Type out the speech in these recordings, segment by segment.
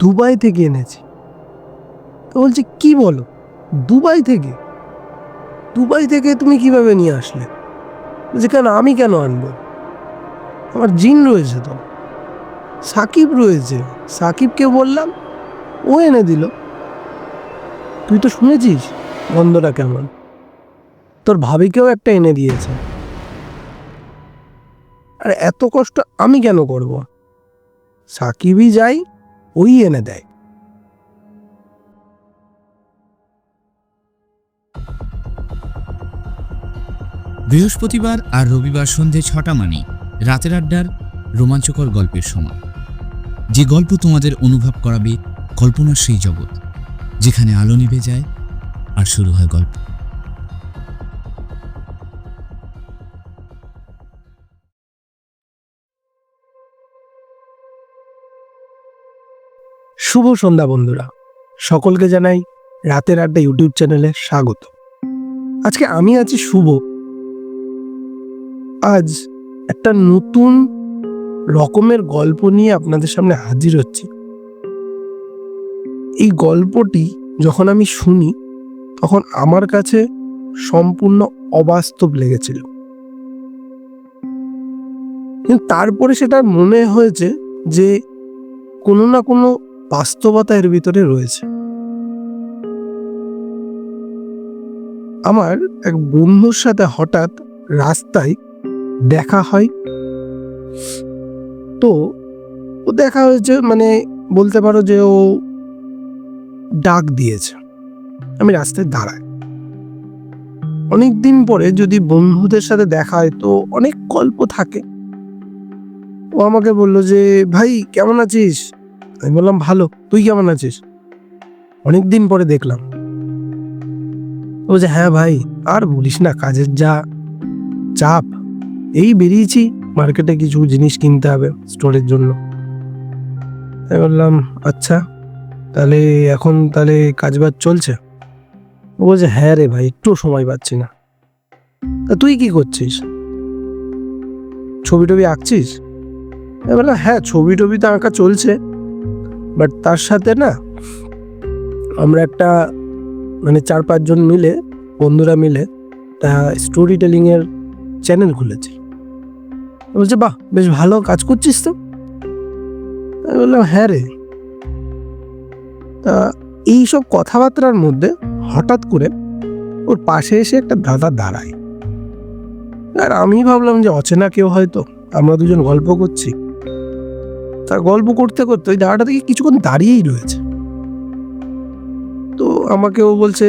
Dubai থেকে এনেছি। তো বলছে কি বলো, দুবাই থেকে? দুবাই থেকে তুমি কিভাবে নিয়ে আসলে? বলছে কেন, আমি কেন আনবো, আমার জিন রয়েছে তো, সাকিব রয়েছে, সাকিবকে বললাম, ও এনে দিল। তুই তো শুনেছিস গন্ধটা কেমন, তোর ভাবিকেও একটা এনে দিয়েছে। আর এত কষ্ট আমি কেন করব, সাকিবই যাই, ওই এনে দেয়। বৃহস্পতিবার আর রবিবার সন্ধে ৬টা মানে রাতের আড্ডার রোমাঞ্চকর গল্পের সময়। যে গল্প তোমাদের অনুভব করাবে কল্পনার সেই জগৎ, যেখানে আলো নিভে যায় আর শুরু হয় গল্প। শুভ সন্ধ্যা বন্ধুরা, সকলকে জানাই রাতের আড্ডা ইউটিউব চ্যানেলে স্বাগত। আজকে আমি আছি শুভ। আজ একটা নতুন রকমের গল্প নিয়ে আপনাদের সামনে হাজির হচ্ছি। এই গল্পটি যখন আমি শুনি তখন আমার কাছে সম্পূর্ণ অবাস্তব লেগেছিল, কিন্তু তারপরে সেটা মনে হয়েছে যে কোনো না কোনো বাস্তবতা এর ভিতরে রয়েছে। আমার এক বন্ধুর সাথে হঠাৎ রাস্তায় দেখা হয়। তো ও দেখা হয়েছে, মানে বলতে পারো যে ও ডাক দিয়েছে। আমি রাস্তায় দাঁড়াই। অনেকদিন পরে যদি বন্ধুদের সাথে দেখা হয় তো অনেক গল্প থাকে। ও আমাকে বলল যে ভাই কেমন আছিস? আমি বললাম ভালো, তুই কেমন আছিস? অনেকদিন পরে দেখলাম। ও যে হ্যাঁ ভাই, আর বলিস না, কাজের যা চাপ, এই বেরিয়েছি মার্কেটে কিছু জিনিস কিনতে হবে স্টোরের জন্য। আমি বললাম আচ্ছা, তাহলে এখন তাহলে কাজবাজ চলছে? ও বলছে হ্যাঁ রে ভাই, একটু সময় পাচ্ছি না। তা তুই কি করছিস, ছবি টবি আঁকছিস? আমি বললাম হ্যাঁ, ছবি টবি তো আঁকা চলছে, বাট তার সাথে না আমরা একটা মানে 4-5 জন মিলে, বন্ধুরা মিলে একটা স্টোরি টেলিং এর চ্যানেল খুলেছি। বলছে বাহ, বেশ ভালো কাজ করছিস তো। আমি বললাম হ্যাঁ রে। তা এইসব কথাবার্তার মধ্যে হঠাৎ করে ওর পাশে এসে একটা দাদা দাঁড়ায়। আর আমি ভাবলাম যে অচেনা কেউ, হয়তো আমরা দুজন গল্প করছি। তা গল্প করতে করতে ওই দাদাটা থেকে কিছুক্ষণ দাঁড়িয়েই রয়েছে। তো আমাকে ও বলছে,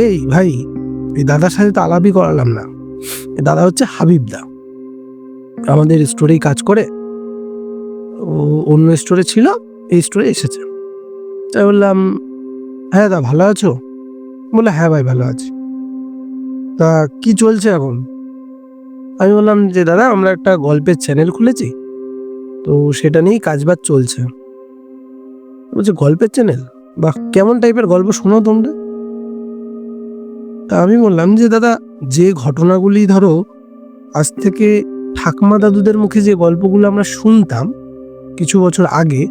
এই ভাই, এই দাদার সাথে তো আলাপই করালাম না, এই দাদা হচ্ছে হাবিব দা, আমাদের স্টোরেই কাজ করে। ও অন্য স্টোরে ছিল, এই স্টোরে এসেছে। তাই বললাম হ্যাঁ দা, ভালো আছো? বলে হ্যাঁ ভাই ভালো আছি। তা কি চলছে এখন? আমি বললাম যে দাদা, আমরা একটা গল্পের চ্যানেল খুলেছি, তো সেটা নিয়েই কাজবাজ চলছে। বলছে গল্পের চ্যানেল, বাহ, কেমন টাইপের গল্প শোনো তোমরা? তা আমি বললাম যে দাদা, যে ঘটনাগুলি ধরো আজ থেকে ঠাকমা দাদুদের মুখে যে গল্পগুলো আমরা শুনতাম কিছু বছর আগে,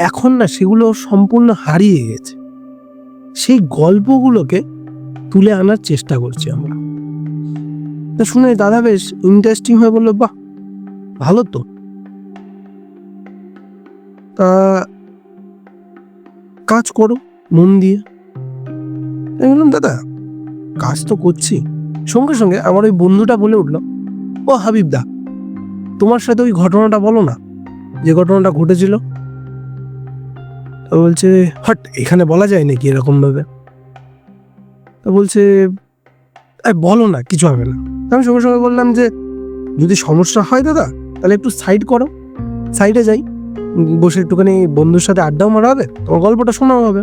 এখন না সেগুলো সম্পূর্ণ হারিয়ে গেছে। সেই গল্পগুলোকে তুলে আনার চেষ্টা করছি আমরা। তা শুনে দাদা বেশ ইন্টারেস্টিং হয়ে বললো, বাহ ভালো তো। তা কাজ করো মন দিয়ে। আমি বললাম দাদা, কাজ তো করছি। সঙ্গে সঙ্গে আমার ওই বন্ধুটা বলে উঠলো, ও হাবিব দা, তোমার সাথে ওই ঘটনাটা বলো না, যে ঘটনাটা ঘটেছিল। তো বলছে হট, এখানে বলা যায় নাকি এরকম ভাবে? তো বলছে বলো না, কিছু হবে না। আমি সঙ্গে সঙ্গে বললাম যে যদি সমস্যা হয় দাদা, তাহলে একটু সাইড করো, সাইডে যাই, বসে একটুখানি বন্ধুর সাথে আড্ডাও মারা হবে, তোমার গল্পটা শোনাও হবে,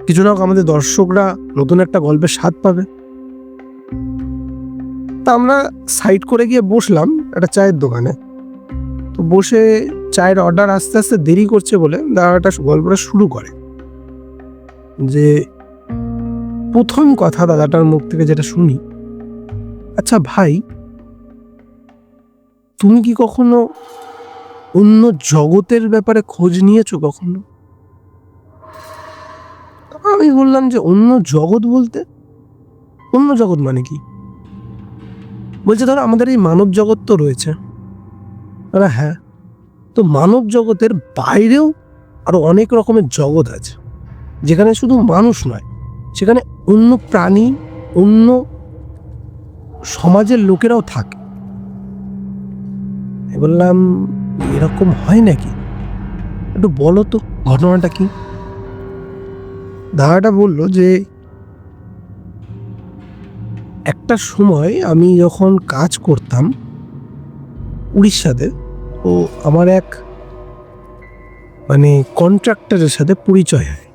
কিছু না হোক আমাদের দর্শকরা নতুন একটা গল্পের স্বাদ পাবে। তা আমরা সাইড করে গিয়ে বসলাম একটা চায়ের দোকানে। তো বসে চায়ের অর্ডার আস্তে আস্তে দেরি করছে বলে দাদাটা গল্পটা শুরু করে। যে প্রথম কথা দাদাটার মুখ থেকে যেটা শুনি, আচ্ছা ভাই, তুমি কি কখনো অন্য জগতের ব্যাপারে খোঁজ নিয়েছো কখনো? আমি বললাম যে অন্য জগৎ বলতে অন্য জগৎ মানে কি? বলছে ধরো আমাদের এই মানব জগৎ তো রয়েছে। হ্যাঁ, তো মানব জগতের বাইরেও আরো অনেক রকমের জগৎ আছে, যেখানে শুধু মানুষ নয়, সেখানে অন্য প্রাণী, অন্য সমাজের লোকেরাও থাকে। বললাম এরকম হয় নাকি, একটু বলো তো ঘটনাটা কি। দাদাটা বলল যে একটা সময় আমি যখন কাজ করতাম উড়িষ্যাতে, তো আমার এক কন্ট্রাক্টরের সাথে পরিচয় হয়।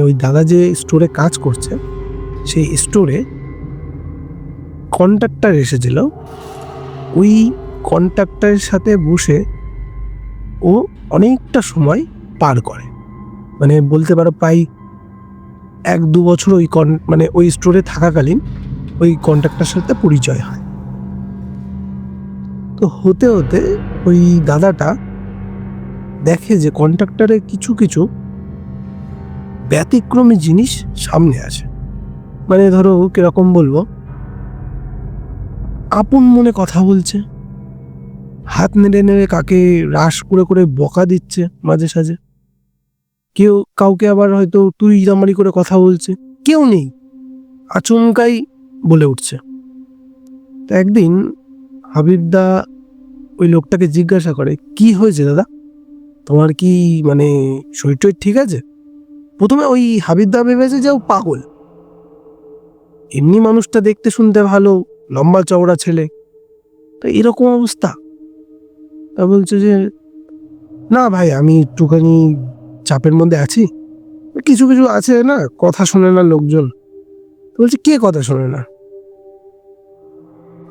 ওই দাদা যে স্টোরে কাজ করছে, সেই স্টোরে কন্ট্রাক্টর এসেছিল। ওই কন্ট্রাক্টরের সাথে বসে ও অনেকটা সময় পার করে, বলতে পারো প্রায় 1-2 বছর ওই স্টোরে থাকাকালীন ওই কন্ট্রাক্টরের সাথে পরিচয় হয়। তো হতে হতে ওই দাদাটা দেখে যে কন্ট্রাক্টরের কিছু কিছু ব্যতিক্রমী জিনিস সামনে আসে। ধরো কিরকম বলবো, আপন মনে কথা বলছে, হাত নেড়ে নেড়ে কাকে রাস করে করে বকা দিচ্ছে মাঝে সাঝে, কেউ কাউকে আবার হয়তো তুই জামারি করে কথা বলছে, কেউ নেই, আচমকাই বলে উঠছে। তো একদিন হাবিবদা ওই লোকটাকে জিজ্ঞাসা করে, কি হয়েছে দাদা, তোমার কি শরীর টরীর ঠিক আছে? প্রথমে ওই হাবিবদা ভেবেছে যে ও পাগল, এমনি মানুষটা দেখতে শুনতে ভালো, লম্বা চওড়া ছেলে, তো এরকম অবস্থা। তা বলছে যে না ভাই, আমি একটুখানি চাপের মধ্যে আছি, কিছু কিছু আছে না, কথা শোনে না লোকজন। তো বলছে কে কথা শোনে না?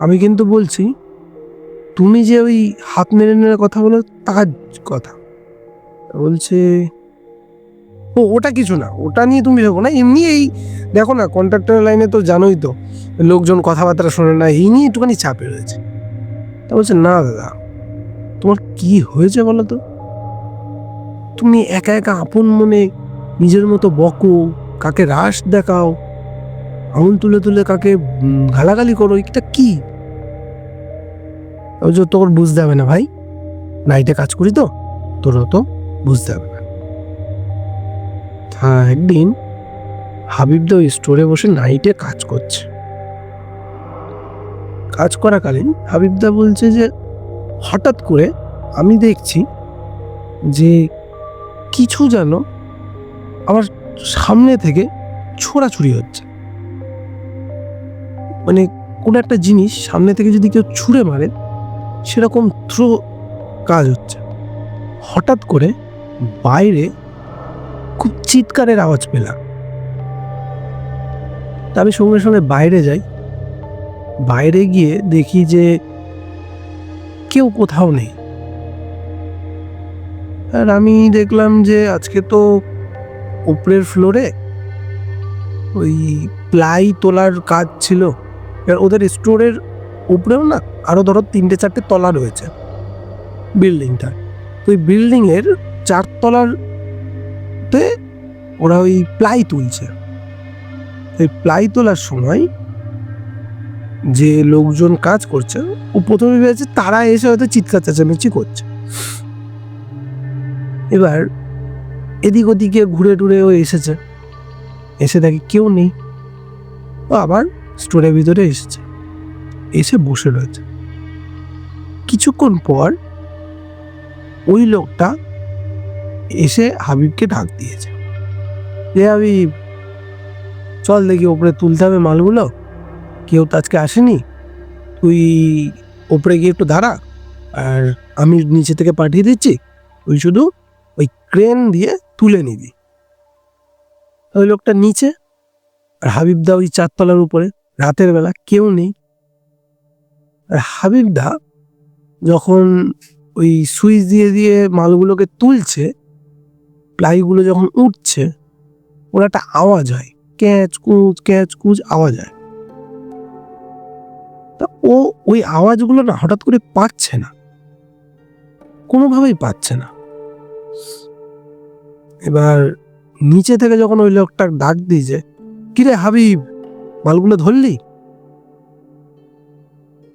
আমি কিন্তু বলছি তুমি যে ওই হাত নেড়ে নেড়ে কথা বলো তার কথা। বলছে ও ওটা কিছু না, ওটা নিয়ে তুমি ভেবো না, এমনি এই দেখো না কন্ট্রাক্টর লাইনে তো জানোই তো, লোকজন কথাবার্তা শোনে না, এই নিয়ে একটুখানি চাপে রয়েছে। তা বলছে না দাদা, তোমার কি হয়েছে বলো তো? তুমি একা একা আপন মনে নিজের মতো বকো, কাকে রাশ দেখাও, আঙুল তুলে তুলে কাকে গালাগালি করো, এটা কি? তোর বুঝতে হবে না ভাই, নাইটে কাজ করি তো, তোরও তো বুঝতে হবে না। হ্যাঁ, একদিন হাবিবদা ওই স্টোরে বসে নাইটে কাজ করছে। কাজ করাকালীন হাবিবদা বলছে যে হঠাৎ করে আমি দেখছি যে কিছু যেন আমার সামনে থেকে ছোড়াছুড়ি হচ্ছে। কোনো একটা জিনিস সামনে থেকে যদি কেউ ছুঁড়ে মারে, সেরকম থ্রো কাজ হচ্ছে। হঠাৎ করে বাইরে খুব চিৎকারের আওয়াজ পেলাম। তা আমি সঙ্গে সঙ্গে বাইরে যাই। বাইরে গিয়ে দেখি যে কেউ কোথাও নেই। আর আমি দেখলাম যে আজকে তো উপরের ফ্লোরে ওই প্লাই তোলার কাজ ছিল। এবার ওদের স্টোরের উপরেও না আরো ধরো 3-4টে তলা রয়েছে বিল্ডিংটা। তো ওই বিল্ডিংয়ের 4 তলাতে ওরা ওই প্লাই তুলছে। ওই প্লাই তোলার সময় যে লোকজন কাজ করছে, ও প্রথমে ভেবেছে তারা এসে হয়তো চিৎকার চেঁচামেচি করছে। এবার এদিক ওদিকে ঘুরে টুরে ও এসেছে, এসে দেখে কেউ নেই। ও আবার স্টোরের ভিতরে এসেছে, এসে বসে রয়েছে। কিছুক্ষণ পর ওই লোকটা এসে হাবিবকে ডাক দিয়েছে, যে হাবিব চল দেখি ওপরে তুলতে হবে মালগুলো, কেউ তো আজকে আসেনি, তুই ওপরে গিয়ে একটু দাঁড়া, আর আমি নিচে থেকে পাঠিয়ে দিচ্ছি, তুই শুধু ওই ক্রেন দিয়ে তুলে নিবি। ওই লোকটা নিচে, আর হাবিবদা ওই 4 তলার উপরে, রাতের বেলা কেউ নেই। আর হাবিবদা যখন ওই সুইচ দিয়ে দিয়ে মালগুলোকে তুলছে, প্লাইগুলো যখন উঠছে, ওর একটা আওয়াজ হয়, ক্যাচ কুচ আওয়াজ হয়। তা ও ওই আওয়াজগুলো না হঠাৎ করে পাচ্ছে না। কোনোভাবেই পাচ্ছে না। এবার নিচে থেকে যখন ওই লোকটা ডাক দিয়েছে, কিরে হাবিব, মালগুলো ধরলি,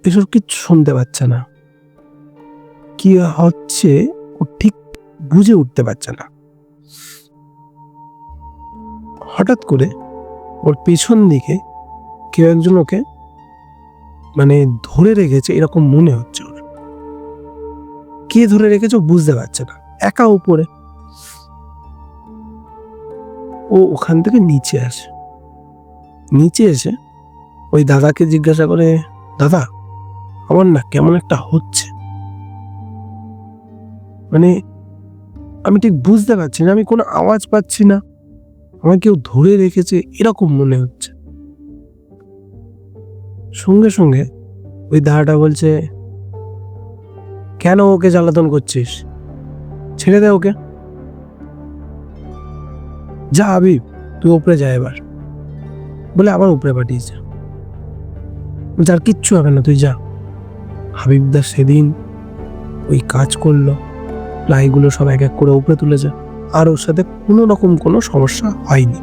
এসব কিচ্ছু শুনতে পাচ্ছে না। কি হচ্ছে ও ঠিক বুঝে উঠতে পারছে না। হঠাৎ করে ওর পেছন দিকে কেউ একজন ওকে মানে ধরে রেখেছে, এরকম মনে হচ্ছে ওর। কে ধরে রেখেছে ও বুঝতে পারছে না। একা উপরে, ও ওখান থেকে নিচে আসে। নিচে এসে ওই দাদাকে জিজ্ঞাসা করে, দাদা আমার না কেমন একটা হচ্ছে, মানে আমি ঠিক বুঝতে পারছি না, আমি কোনো আওয়াজ পাচ্ছি না, আমার কেউ ধরে রেখেছে এরকম মনে হচ্ছে। সঙ্গে সঙ্গে ওই দাদাটা বলছে, কেন ওকে জ্বালাতন করছিস, ছেড়ে দে ওকে, যা হাবিব তুই উপরে যা এবার, বলে আবার উপরে পাঠিয়েছে। যার কিচ্ছু হবে না, তুই যা। হাবিবদা সেদিন ওই কাজ করলো, প্লাইগুলো সব এক এক করে উপরে তুলেছে, আর ওর সাথে কোনো রকম কোনো সমস্যা হয়নি।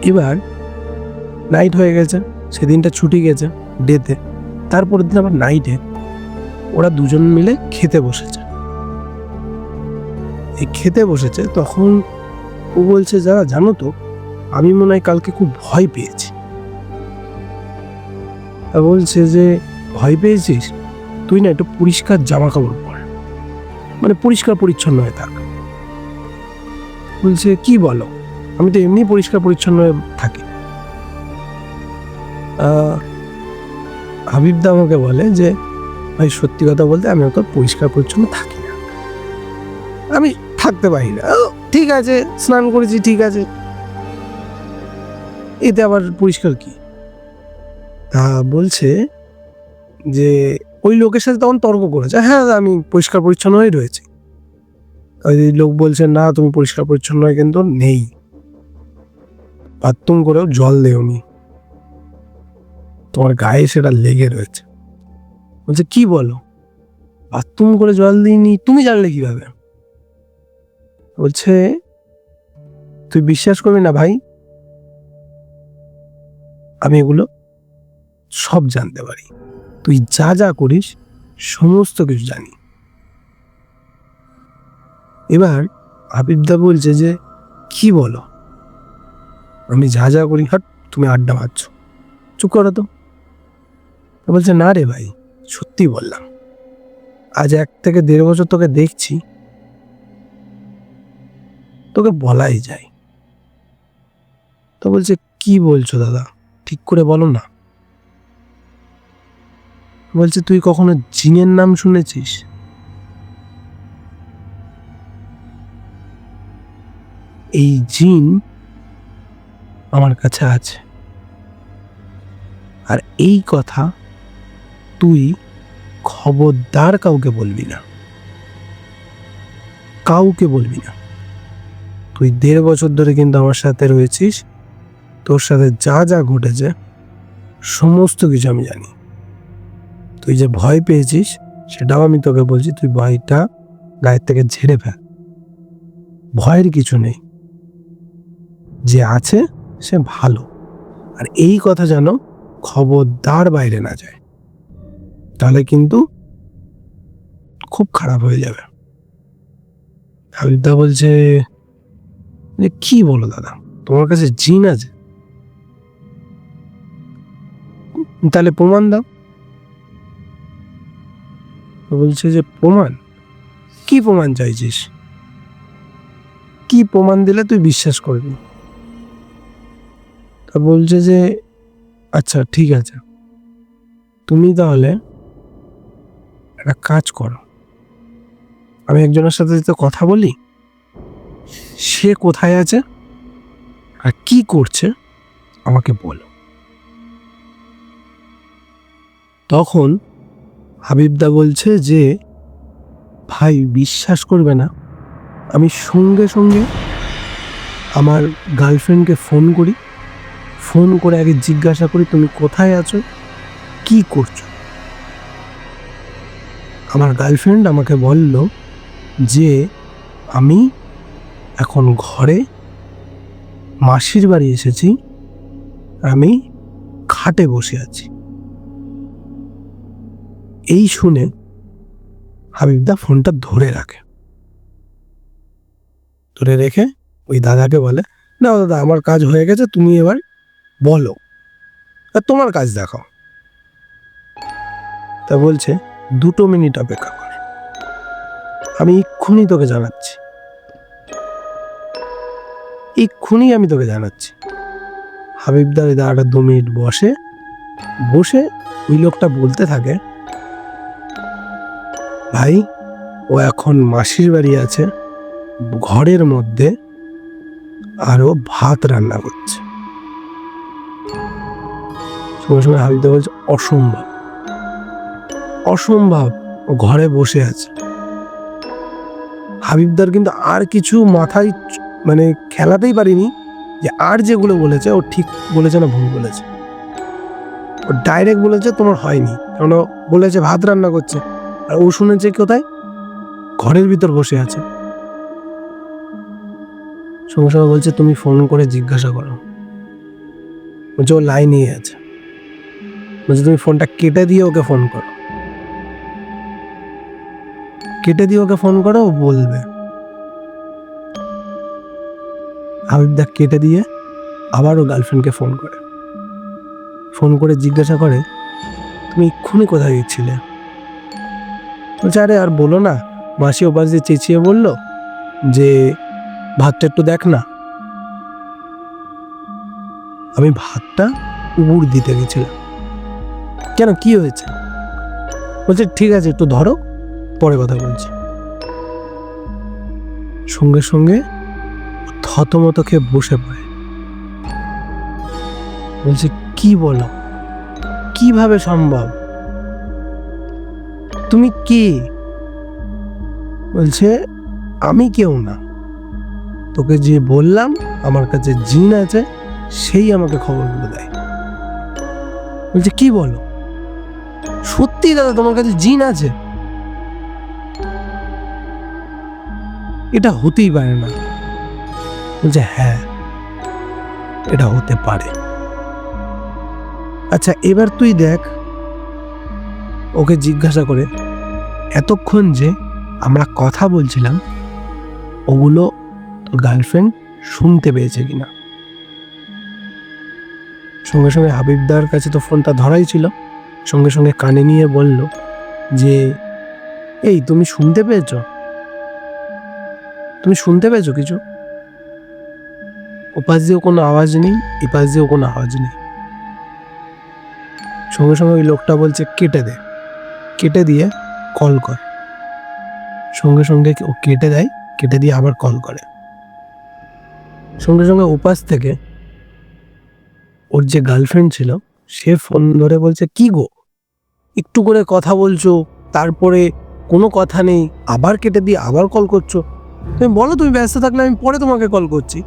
এবার নাইট হয়ে গেছে, সেদিনটা ছুটি গেছে ডেতে। তারপরের দিন আবার নাইটে ওরা দুজন মিলে খেতে বসেছে। এই খেতে বসেছে তখন ও বলছে, যারা জানো তো আমি মনে হয় কালকে খুব ভয় পেয়েছি। বলছে যে, ভয় পেয়েছিস, তুই না একটু পরিষ্কার জামা কাপড় পর, মানে পরিষ্কার পরিচ্ছন্ন হয়ে থাক। বলছে, কি বলো, আমি তো এমনি পরিষ্কার পরিচ্ছন্ন হয়ে থাকি। হাবিবদা আমাকে বলে যে, ভাই সত্যি কথা বলতে আমি অত পরিষ্কার পরিচ্ছন্ন থাকি না, আমি থাকতে পারি না। ঠিক আছে, স্নান করেছি, ঠিক আছে, এতে আবার পরিষ্কার কি? বলছে যে ওই লোকের সাথে তখন তর্ক করেছে, হ্যাঁ আমি পরিষ্কার পরিচ্ছন্ন হয়ে রয়েছি। ওই লোক বলছে, না তুমি পরিষ্কার পরিচ্ছন্ন হয়ে কিন্তু নেই, বাথরুম করেও জল দেওনি, তোমার গায়ে সেটা লেগে রয়েছে। বলছে, কি বলো, বাথরুম করে জল দিইনি, তুমি জানলে কিভাবে? বলছে, তুই বিশ্বাস করবি না ভাই, আমি এগুলো সব জানতে পারি, তুই যা যা করিস সমস্ত কিছু জানি। এবার হাবিবদা বলছে যে, কি বলো, আমি যা যা করি? হাট, তুমি আড্ডা মারছ, চুপ করো তো। বলছে, না রে ভাই, সত্যি বললাম, আজ 1 থেকে 1.5 বছর তোকে দেখছি, তোকে বলাই যায়। তো বলছে, কি বলছো দাদা, ঠিক করে বলো না। বলছে, তুই কখনো জিনের নাম শুনেছিস? এই জিন আমার কাছে আছে, আর এই কথা তুই খবরদার কাউকে বলবি না, কাউকে বলবি না। তুই 1.5 বছর ধরে কিন্তু আমার সাথে রয়েছিস, তোর সাথে যা যা ঘটেছে সমস্ত কিছু আমি জানি। তুই যে ভয় পেয়েছিস সেটাও আমি তোকে বলছি, তুই ভয়টা গায়ের থেকে ঝেড়ে ফেল, ভয়ের কিছু নেই, যে আছে সে ভালো। আর এই কথা যেন খবরদার বাইরে না যায়, তাহলে কিন্তু খুব খারাপ হয়ে যাবে। হাবিবদা বলছে, কি বলো দাদা, তোমার কাছে জিন আছে? তাহলে প্রমাণ দাও। বলছে যে, প্রমাণ? কি প্রমাণ চাইছিস? কি প্রমাণ দিলে তুই বিশ্বাস করবি? তা বলছে যে, আচ্ছা ঠিক আছে, তুমি তাহলে একটা কাজ করো, আমি একজনের সাথে যদি কথা বলি, সে কোথায় আছে আর কি করছে আমাকে বলো। তখন হাবিবদা বলছে যে, ভাই বিশ্বাস করবে না, আমি সঙ্গে সঙ্গে আমার গার্লফ্রেন্ডকে ফোন করি, ফোন করে আগে জিজ্ঞাসা করি তুমি কোথায় আছো, কি করছো। আমার গার্লফ্রেন্ড আমাকে বলল যে আমি এখন ঘরে মাসির বাড়ি এসেছি, আমি খাটে বসে আছি। এই শুনে হাবিবদা ফোনটা ধরে রাখে, ধরে রেখে ওই দাদাকে বলে, না দাদা আমার কাজ হয়ে গেছে, তুমি এবার বলো, আর তোমার কাজ দেখাও। তা বলছে 2 মিনিট অপেক্ষা কর, আমি এক্ষুনি তোকে জানাচ্ছি, এক্ষুনি আমি তোকে জানাচ্ছি। হাবিবদার ওই দাদাটা 2 মিনিট বসে ওই লোকটা বলতে থাকে, ভাই ও এখন মাসির বাড়ি আছে, ঘরের মধ্যে আরো ভাত রান্না করছে। সঙ্গে সঙ্গে হাবিবদা বলছে, অসম্ভব অসম্ভব, ও ঘরে বসে আছে। হাবিবদার কিন্তু আর কিছু মাথায় মানে খেলাতেই পারিনি যে আর যেগুলো বলেছে ও ঠিক বলেছে না ভুল বলেছে। ও ডাইরেক্ট বলেছে তোমার হয়নি, কারণ ও বলেছে ভাত রান্না করছে, আর ও শুনেছে কোথায়, ঘরের ভিতর বসে আছে। সঙ্গে সঙ্গে বলছে তুমি ফোন করে জিজ্ঞাসা করো, বলছে ও লাইনেই আছে, বলছে তুমি ফোনটা কেটে দিয়ে ওকে ফোন করো, কেটে দিয়ে ওকে ফোন করো, ও বলবে। হাবিবদা কেটে দিয়ে আবার ও গার্লফ্রেন্ডকে ফোন করে জিজ্ঞাসা করে, তুমি এক্ষুনি কোথায় গেছিলে? বলছে আরে আর বলো না, মাসি ওপাশ দিয়ে চেঁচিয়ে বললো যে ভাতটা একটু দেখ না। আমি ভাতটা উবুর দিতে গেছিলাম। কেন, কি হয়েছে? বলছে ঠিক আছে একটু ধরো, পরে কথা বলছি। সঙ্গে সঙ্গে থতমত খেয়ে বসে পড়ে, বলছে কি বলো, কিভাবে সম্ভব, তুমি কে? বলছে আমি কেউ না, তোকে যে বললাম আমার কাছে জিন আছে, সেই আমাকে খবরগুলো দেয়। বলছে কি বলো, সত্যি দাদা তোমার কাছে জিন আছে? এটা হতেই পারে না। বলছে হ্যাঁ এটা হতে পারে। আচ্ছা এবার তুই দেখ, ওকে জিজ্ঞাসা করে এতক্ষণ যে আমরা কথা বলছিলাম ওগুলো তোর গার্লফ্রেন্ড শুনতে পেয়েছে কিনা। সঙ্গে সঙ্গে হাবিবদার কাছে তো ফোনটা ধরাই ছিল, সঙ্গে সঙ্গে কানে নিয়ে বলল যে এই তুমি শুনতে পেয়েছো, তুমি শুনতে পেয়েছো কিছু? ওপাশ দিয়েও কোনো আওয়াজ নেই, এপাশ দিয়েও কোনো আওয়াজ নেই। সঙ্গে সঙ্গে ওই লোকটা বলছে কেটে দে, কেটে দিয়ে কল কর। সঙ্গে সঙ্গে ও কেটে দেয়, কেটে দিয়ে আবার কল করে। সঙ্গে সঙ্গে ওপাশ থেকে ওর যে গার্লফ্রেন্ড ছিল সে ফোন ধরে বলছে কি গো, একটু করে কথা বলছো, তারপরে কোনো কথা নেই, আবার কেটে দিয়ে আবার কল করছো, তুমি বলো তুমি ব্যস্ত থাকলে আমি পরে তোমাকে কল করছি।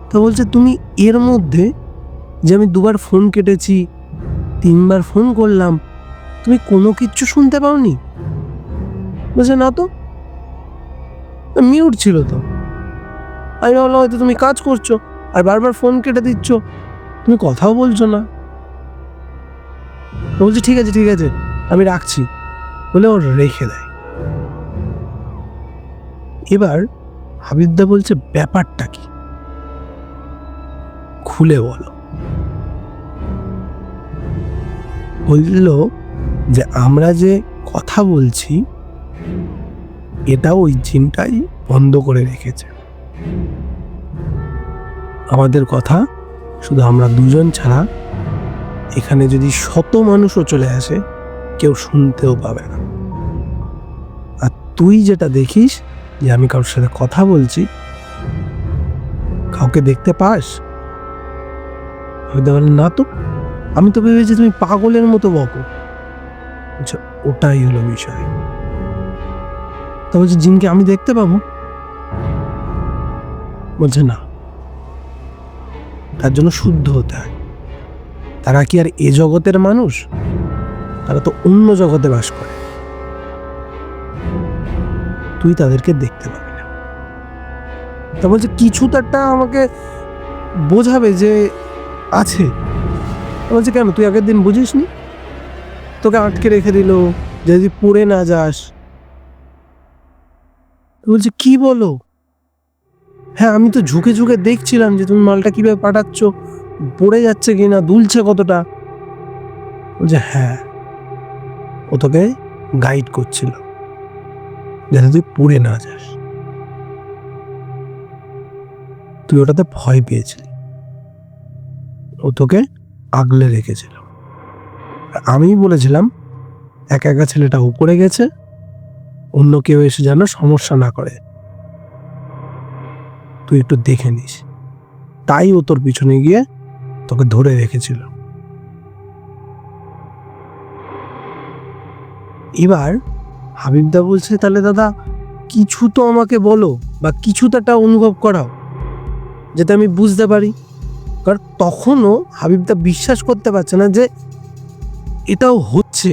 তো বলছে তুমি এর মধ্যে যে আমি 2বার ফোন কেটেছি, 3বার ফোন করলাম, তুমি কোনো কিচ্ছু শুনতে পাওনি? বলছে না তো, মিউট ছিল তো। আমি ভাবলাম হয়তো তুমি কাজ করছো আর বারবার ফোন কেটে দিচ্ছ, তুমি কথাও বলছো না। বলছি ঠিক আছে ঠিক আছে আমি রাখছি বলে ওর রেখে দেয়। এবার হাবিবদা বলছে ব্যাপারটা কি, খুলে বলো। বলল যে আমরা যে কথা বলছি এটা ওই জিনটাই বন্ধ করে রেখেছে, আমাদের কথা শুধু আমরা 2জন ছাড়া এখানে যদি 100 মানুষও চলে আসে কেউ শুনতেও পাবে না। আর তুই যেটা দেখিস যে আমি কারোর সাথে কথা বলছি, কাউকে দেখতে পাস? না তো, আমি তো ভেবেছি তুমি পাগলের মতো বকো। আচ্ছা ওটাই হলো বিষয়। তা বলছে জিনকে আমি দেখতে পাবো? বলছে না, তার জন্য শুদ্ধ হতে হয়। তারা কি আর এ জগতের মানুষ? তারা তো অন্য জগতে বাস করে। তুই তাদেরকে দেখতে পাবি না। তা বলছে কিছু তো একটা আমাকে বোঝাবে যে আছে। বলছে কেন, তুই আগের দিন বুঝিসনি? তোকে আটকে রেখে দিল যদি পড়ে না যাস। বলছে কি বলো? হ্যাঁ, আমি তো ঝুঁকে ঝুঁকে দেখছিলাম যে তুমি মালটা কিভাবে পাঠাচ্ছ, পড়ে যাচ্ছে কিনা, দুলছে কতটা। বলছে হ্যাঁ, ও তোকে গাইড করছিল যাতে তুই পড়ে না যাস। তুই ওটাতে ভয় পেয়েছিলি, ও তোকে আগলে রেখেছিল। আমি বলেছিলাম একা একা ছেলেটা উপরে গেছে, অন্য কেউ এসে যেন সমস্যা না করে, তুই একটু দেখে নিস। তাই ও তোর পিছনে গিয়ে তোকে ধরে রেখেছিল। এবার হাবিবদা বলছে তাহলে দাদা কিছু তো আমাকে বলো, বা কিছু তো একটা অনুভব করাও যাতে আমি বুঝতে পারি। কারণ তখনও হাবিবদা বিশ্বাস করতে পারছে না যে এটাও হচ্ছে।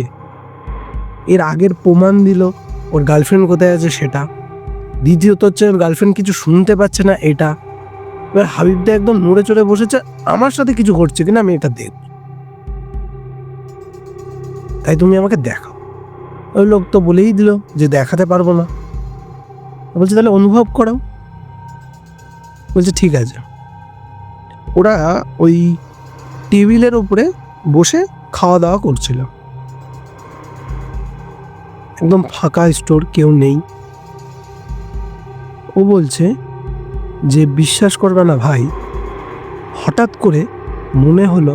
এর আগের প্রমাণ দিল ওর গার্লফ্রেন্ড কোথায় আছে সেটা, দ্বিতীয়ত হচ্ছে ওর গার্লফ্রেন্ড কিছু শুনতে পাচ্ছে না এটা। এবার হাবিবদা একদম নড়ে চড়ে বসেছে, আমার সাথে কিছু ঘটছে কিনা আমি এটা দেখব, তাই তুমি আমাকে দেখাও। ওই লোক তো বলেই দিল যে দেখাতে পারবো না। বলছে তাহলে অনুভব করাও। বলছে ঠিক আছে। ওরা ওই টেবিলের উপরে বসে খাওয়া দাওয়া করছিল, একদম ফাঁকা স্টোর, কেউ নেই। ও বলছে যে বিশ্বাস করবে না ভাই, হঠাৎ করে মনে হলো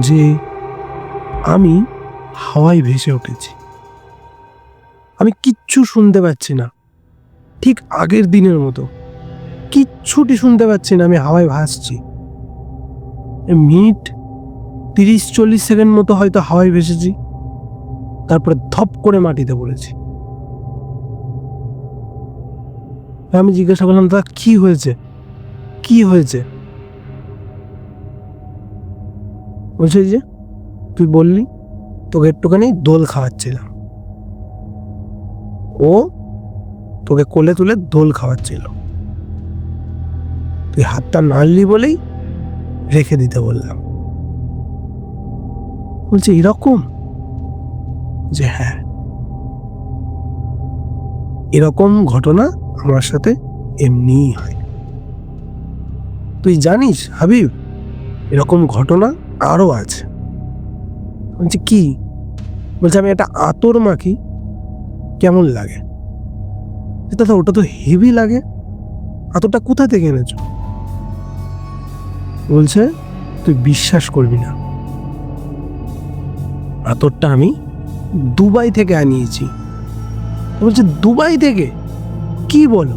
যে আমি হাওয়ায় ভেসে উঠেছি। আমি কিচ্ছু শুনতে পাচ্ছি না, ঠিক আগের দিনের মতো কিচ্ছুটি শুনতে পাচ্ছি না, আমি হাওয়ায় ভাসছি। মিনিট 30-40 সেকেন্ড মতো হয়তো হাওয়ায় ভেসেছি, তারপরে ধপ করে মাটিতে পড়েছি। আমি জিজ্ঞাসা করলাম দাদা কি হয়েছে, কি হয়েছে? বলছে যে তুই বললি তোকে একটুখানি দোল খাওয়াচ্ছিলাম, ও তোকে কোলে তুলে দোল খাওয়াচ্ছিল, তুই হাতটা নাড়লি বলেই রেখে দিতে বললাম। বলছে এরকম? যে হ্যাঁ, এরকম ঘটনা আমার সাথে এমনিই হয়। তুই জানিস হাবিব, এরকম ঘটনা আরো আছে। বলছে কি? বলছে আমি একটা আতর মাখি, কেমন লাগে? দাদা ওটা তো হেভি লাগে, আতরটা কোথা থেকে এনেছো? বলছে তুই বিশ্বাস করবি না, আতরটা আমি দুবাই থেকে আনিয়েছি। বলছে দুবাই থেকে? কি বলো,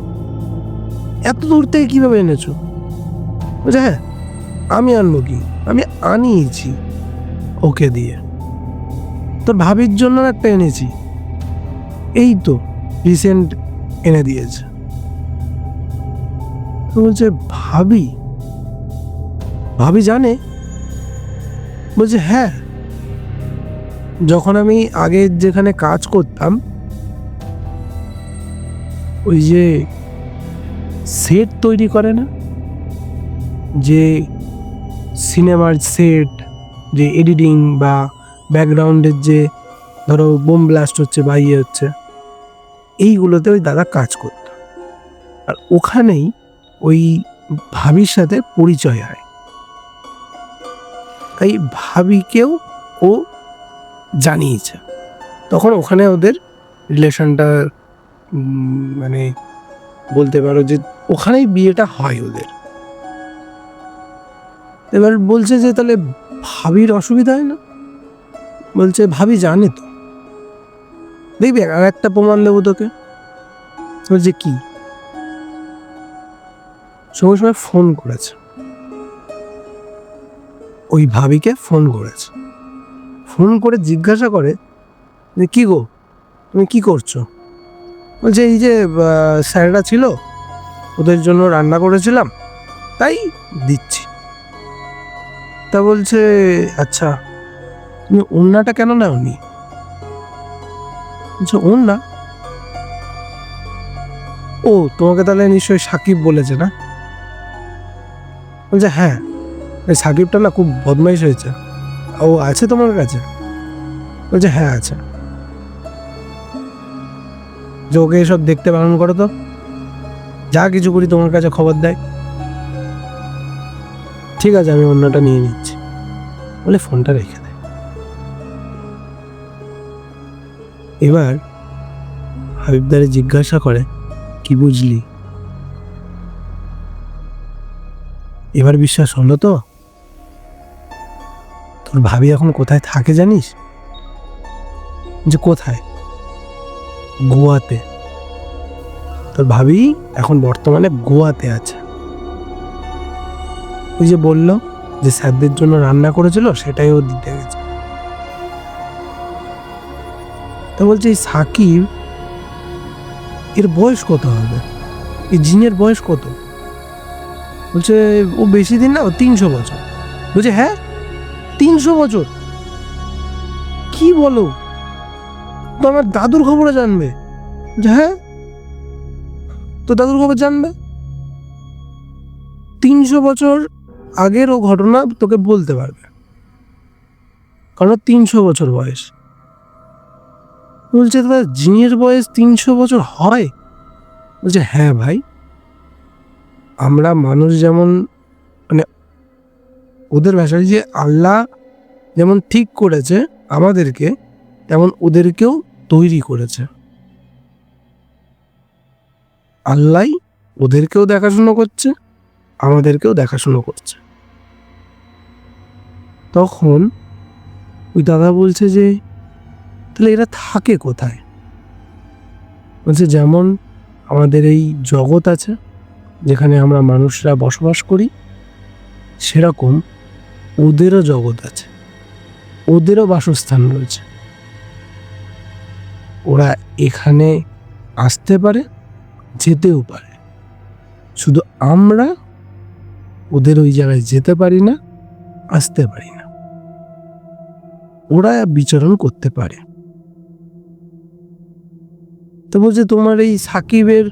এত দূর থেকে কিভাবে এনেছো? বলছে হ্যাঁ, আমি আনবো কি, আমি আনিয়েছি ওকে দিয়ে। তোর ভাবির জন্য একটা এনেছি, এই তো রিসেন্ট এনে দিয়েছে। বলছে ভাবি, ভাবি জানে? বলছে হ্যাঁ, যখন আমি আগে যেখানে কাজ করতাম, ওই যে সেট তৈরি করে না, যে সিনেমার সেট, যে এডিটিং বা ব্যাকগ্রাউন্ডের যে ধরো বোম ব্লাস্ট হচ্ছে বা ইয়ে হচ্ছে, এইগুলোতে ওই দাদা কাজ করত। আর ওখানেই ওই ভাবির সাথে পরিচয় হয়, তাই ভাবিকেও ও জানিয়েছে। তখন ওখানে ওদের রিলেশনটা মানে বলতে পারো যে ওখানেই বিয়েটা হয় ওদের। এবার বলছে যে তাহলে ভাবির অসুবিধা হয় না? বলছে ভাবি জানে তো, দেখবি আর একটা প্রমাণ দেবো তোকে। বলছে কি? সঙ্গে সঙ্গে ফোন করেছে, ওই ভাবিকে ফোন করেছে, ফোন করে জিজ্ঞাসা করে যে কি গো তুমি কি করছো? বলছে এই যে স্যাররা ছিল, ওদের জন্য রান্না করেছিলাম, তাই দিচ্ছি। তা বলছে আচ্ছা, তুমি ওড়নাটা কেন নাওনি? বলছে ওর না। ও তোমাকে তাহলে নিশ্চয়ই সাকিব বলেছে না? বলছে হ্যাঁ, এই সাকিবটা না খুব বদমাইশ হয়েছে। ও আছে তোমার কাছে? বলছে হ্যাঁ আছে। যে ওকে এসব দেখতে বারণ করো তো, যা কিছু করি তোমার কাছে খবর দেয়। ঠিক আছে, আমি অন্যটা নিয়ে নিচ্ছি বলে ফোনটা রেখে দেয়। এবার হাবিবদারে জিজ্ঞাসা করে, কি বুঝলি? এবার বিশ্বাস হলো তো? তোর ভাবি এখন কোথায় থাকে জানিস? যে কোথায়? গোয়াতে। তোর ভাবি এখন বর্তমানে গোয়াতে আছে। ওই যে বললো যে স্যারদের জন্য রান্না করেছিল, সেটাই ও দিতে গেছে। তা বলছে এই সাকিব, এর বয়স কত হবে? এই জিনের বয়স কত? বলছে ও বেশি দিন না, ও 300 বছর। বলছে হ্যাঁ 300 বছর? কি বলো? তো আমার দাদুর খবরে জানবে? যে হ্যাঁ, তো দাদুর খবর জানবে। 300 বছর আগের ও ঘটনা তোকে বলতে পারবে, কারণ 300 বছর বয়স। বলছে তোমার জিনের বয়স 300 বছর হয়? বলছে হ্যাঁ ভাই, আমরা মানুষ যেমন, মানে ওদের ভাষায় যে আল্লাহ যেমন ঠিক করেছে আমাদেরকে, তেমন ওদেরকেও তৈরি করেছে। আল্লাহ ওদেরকেও দেখাশুনো করছে, আমাদেরকেও দেখাশুনো করছে। তখন ওই দাদা বলছে যে তাহলে এরা থাকে কোথায়? বলছে যেমন আমাদের এই জগৎ আছে যেখানে আমরা মানুষরা বসবাস করি, সেরকম ওদেরও জগৎ আছে, ওদেরও বাসস্থান রয়েছে। ওরা এখানে আসতে পারে, যেতেও পারে, শুধু আমরা ওদের ওই জায়গায় যেতে পারি না, আসতে পারি না। ওরা বিচরণ করতে পারে। তো বলছে তোমার এই সাকিবের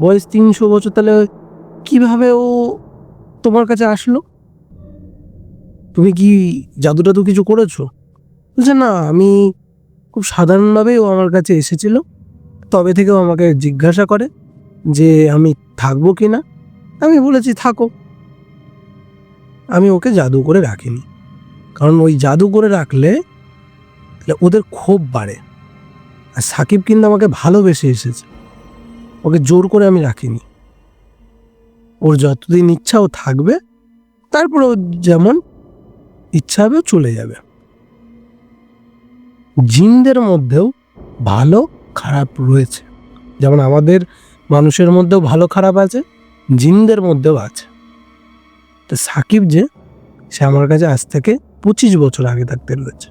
বয়স 300 বছর, তাহলে কিভাবে ও তোমার কাছে আসলো? তুমি কি জাদু টাদু কিছু করেছো? বলছে না, আমি খুব সাধারণভাবে ও আমার কাছে এসেছিল, তবে থেকে ও আমাকে জিজ্ঞাসা করে যে আমি থাকবো কি না। আমি বলেছি থাকো। আমি ওকে জাদু করে রাখিনি, কারণ ওই জাদু করে রাখলে ওদের ক্ষোভ বাড়ে। আর সাকিব কিন্তু আমাকে ভালোবেসে এসেছে, ওকে জোর করে আমি রাখিনি। ওর যতদিন ইচ্ছা ও থাকবে, তারপর ও যেমন ইচ্ছা হবে চলে যাবে। জিনদের মধ্যেও ভালো খারাপ রয়েছে, যেমন আমাদের মানুষের মধ্যেও ভালো খারাপ আছে, জিনদের মধ্যেও আছে। তো সাকিব যে, সে আমার কাছে আজ থেকে 25 বছর আগে থাকতে রয়েছে।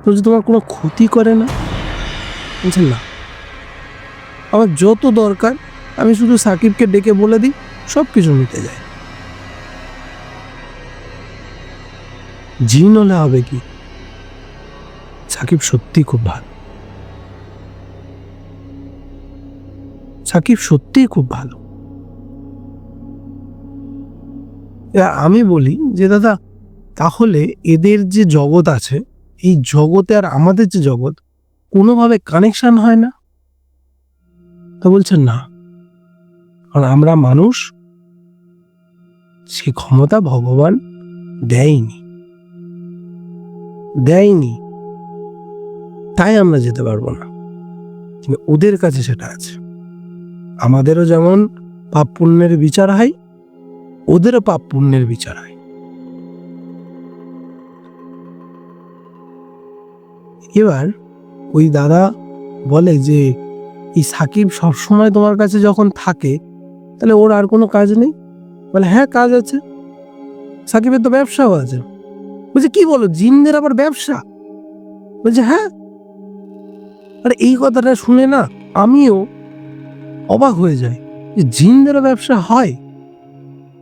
বলছে তোমার কোনো ক্ষতি করে না? বলছে না, আমার যত দরকার আমি শুধু সাকিবকে ডেকে বলে দিই, সব কিছু মিটে যায়। জিন হলে হবে কি? সাকিব সত্যি খুব ভালো, সাকিব সত্যিই খুব ভালো। আমি বলি যে দাদা, তাহলে এদের যে জগৎ আছে, এই জগতে আর আমাদের যে জগৎ, কোনোভাবে কানেকশন হয় না? তা বলছেন না, কারণ আমরা মানুষ, সে ক্ষমতা ভগবান দেয়নি, তাই আমরা যেতে পারবো না। কিন্তু ওদের কাছে সেটা আছে। আমাদেরও যেমন পাপ পুণ্যের বিচার হয়, ওদেরও পাপ পুণ্যের বিচার হয়। এবার ওই দাদা বলে যে এই সাকিব সবসময় তোমার কাছে যখন থাকে, তাহলে ওর আর কোনো কাজ নেই? বলে হ্যাঁ কাজ আছে, সাকিবের তো ব্যবসাও আছে। বলছে কি বলো, জিনদের আবার ব্যবসা? বলছে হ্যাঁ। আরে এই কথাটা শুনে না আমিও অবাক হয়ে যাই যে জিনদেরও ব্যবসা হয়।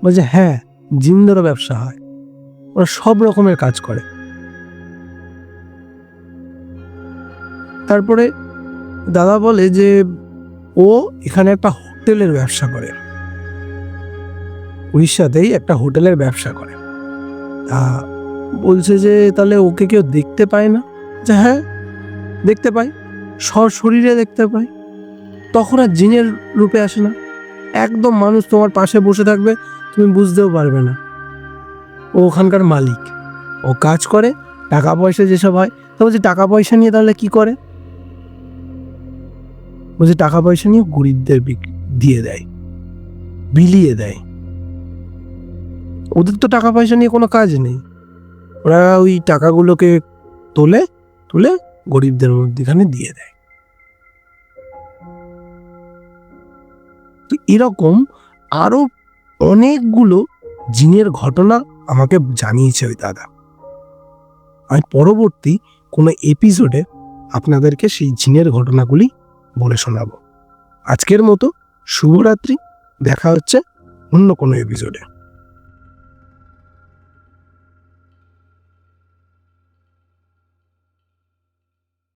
বলছে হ্যাঁ, জিনদেরও ব্যবসা হয়, ওরা সব রকমের কাজ করে। তারপরে দাদা বলে যে ও এখানে একটা হোটেলের ব্যবসা করে, উড়িষ্যাতেই একটা হোটেলের ব্যবসা করে। বলছে যে তাহলে ওকে কেউ দেখতে পায় না? যে হ্যাঁ দেখতে পাই, সশরীরে দেখতে পাই। তখন আর জিনের রূপে আসে না, একদম মানুষ তোমার পাশে বসে থাকবে, তুমি বুঝতেও পারবে না। ও ওখানকার মালিক, ও কাজ করে, টাকা পয়সা যেসব হয়। তো বলছি টাকা পয়সা নিয়ে তাহলে কি করে? বলছে টাকা পয়সা নিয়ে গরিবদের দিয়ে দেয়, বিলিয়ে দেয়। ওদের তো টাকা পয়সা নিয়ে কোনো কাজ নেই, ওরা ওই টাকাগুলোকে তুলে গরিবদের মধ্যখানে দিয়ে দেয়। তো এরকম আরো অনেকগুলো জিনের ঘটনা আমাকে জানিয়েছে ওই দাদা। আমি পরবর্তী কোনো এপিসোডে আপনাদেরকে সেই জিনের ঘটনাগুলি বলে শোনাবো। আজকের মতো শুভরাত্রি, দেখা হচ্ছে অন্য কোনো এপিসোডে।